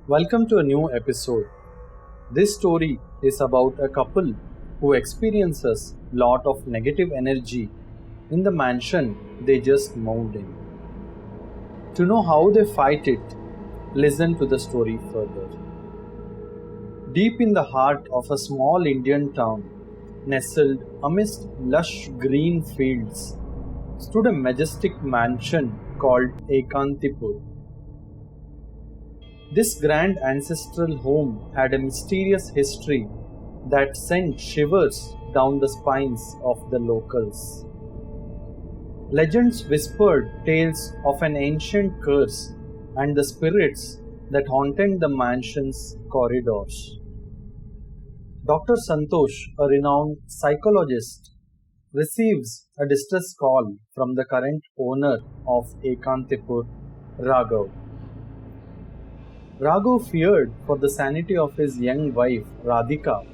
Welcome to a new episode. This story is about a couple who experiences lot of negative energy in the mansion they just moved in. To know how they fight it, listen to the story further. Deep in the heart of a small Indian town, nestled amidst lush green fields, stood a majestic mansion called Ekantipur. This grand ancestral home had a mysterious history that sent shivers down the spines of the locals. Legends whispered tales of an ancient curse and the spirits that haunted the mansion's corridors. Dr. Santosh, a renowned psychologist, receives a distress call from the current owner of Ekantipur, Raghav. Raghav feared for the sanity of his young wife Radhika,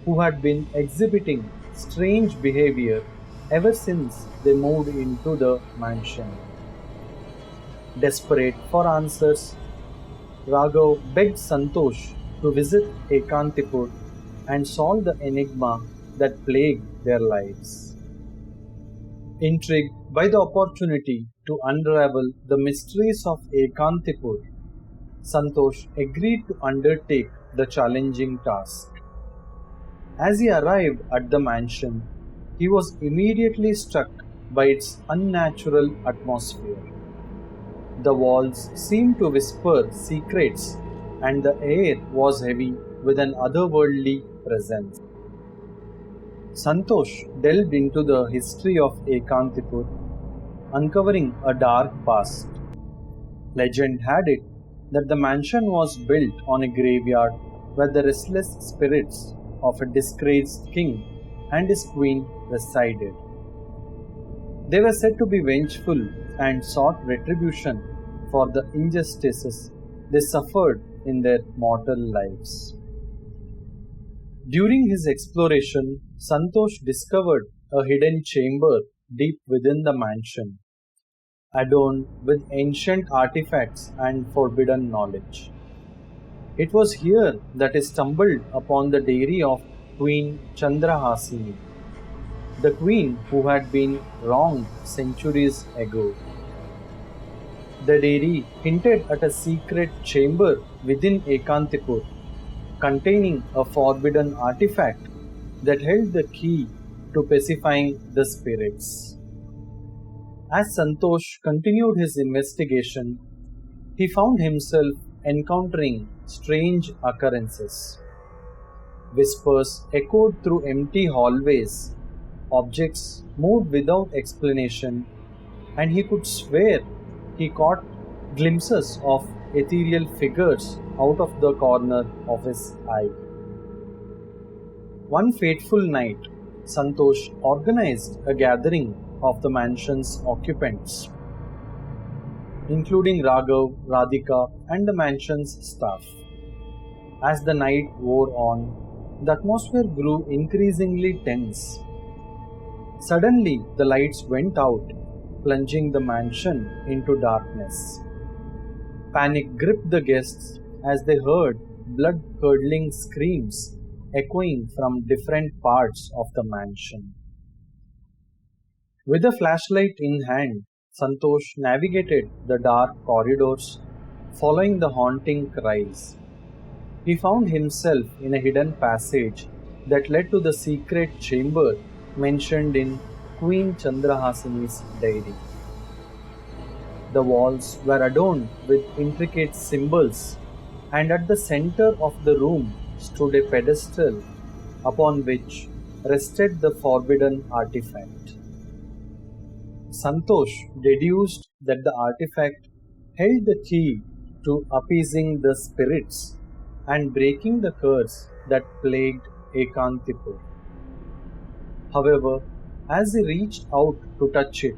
who had been exhibiting strange behavior ever since they moved into the mansion. Desperate for answers, Raghav begged Santosh to visit Ekantipur and solve the enigma that plagued their lives. Intrigued by the opportunity to unravel the mysteries of Ekantipur, Santosh agreed to undertake the challenging task. As he arrived at the mansion, he was immediately struck by its unnatural atmosphere. The walls seemed to whisper secrets, and the air was heavy with an otherworldly presence. Santosh delved into the history of Ekantipur, uncovering a dark past. Legend had it that the mansion was built on a graveyard where the restless spirits of a disgraced king and his queen resided. They were said to be vengeful and sought retribution for the injustices they suffered in their mortal lives. During his exploration, Santosh discovered a hidden chamber deep within the mansion, adorned with ancient artifacts and forbidden knowledge. It was here that he stumbled upon the diary of Queen Chandramukhi, the queen who had been wronged centuries ago. The diary hinted at a secret chamber within Ekantipur, containing a forbidden artifact that held the key to pacifying the spirits. As Santosh continued his investigation, he found himself encountering strange occurrences. Whispers echoed through empty hallways, objects moved without explanation, and he could swear he caught glimpses of ethereal figures out of the corner of his eye. One fateful night, Santosh organized a gathering of the mansion's occupants, including Raghav, Radhika, and the mansion's staff. As the night wore on, the atmosphere grew increasingly tense. Suddenly, the lights went out, plunging the mansion into darkness. Panic gripped the guests as they heard blood-curdling screams echoing from different parts of the mansion. With a flashlight in hand, Santosh navigated the dark corridors, following the haunting cries. He found himself in a hidden passage that led to the secret chamber mentioned in Queen Chandramukhi's diary. The walls were adorned with intricate symbols, and at the center of the room stood a pedestal upon which rested the forbidden artifact. Santosh deduced that the artifact held the key to appeasing the spirits and breaking the curse that plagued Ekantipur. However, as he reached out to touch it,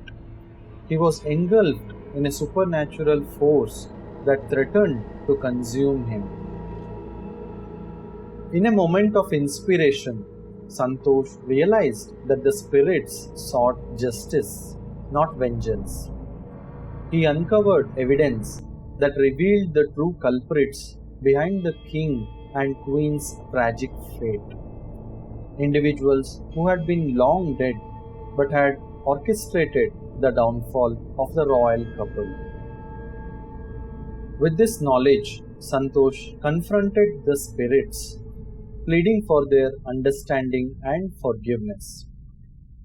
he was engulfed in a supernatural force that threatened to consume him. In a moment of inspiration, Santosh realized that the spirits sought justice, not vengeance. He uncovered evidence that revealed the true culprits behind the king and queen's tragic fate. Individuals who had been long dead but had orchestrated the downfall of the royal couple. With this knowledge, Santosh confronted the spirits, pleading for their understanding and forgiveness.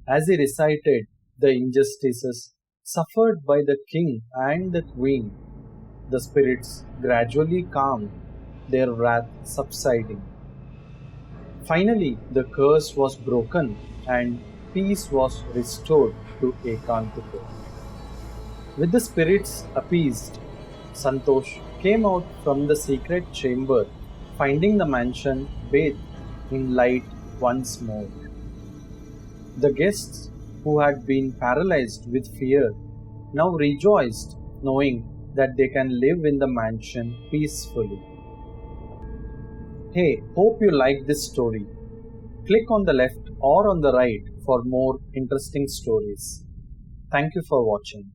As he recited the injustices suffered by the king and the queen, the spirits gradually calmed, their wrath subsiding. Finally, the curse was broken and peace was restored to Ekantipur. With the spirits appeased, Santosh came out from the secret chamber, finding the mansion bathed in light once more. The guests, who had been paralyzed with fear, now rejoiced, knowing that they can live in the mansion peacefully. Hey, hope you like this story. Click on the left or on the right for more interesting stories. Thank you for watching.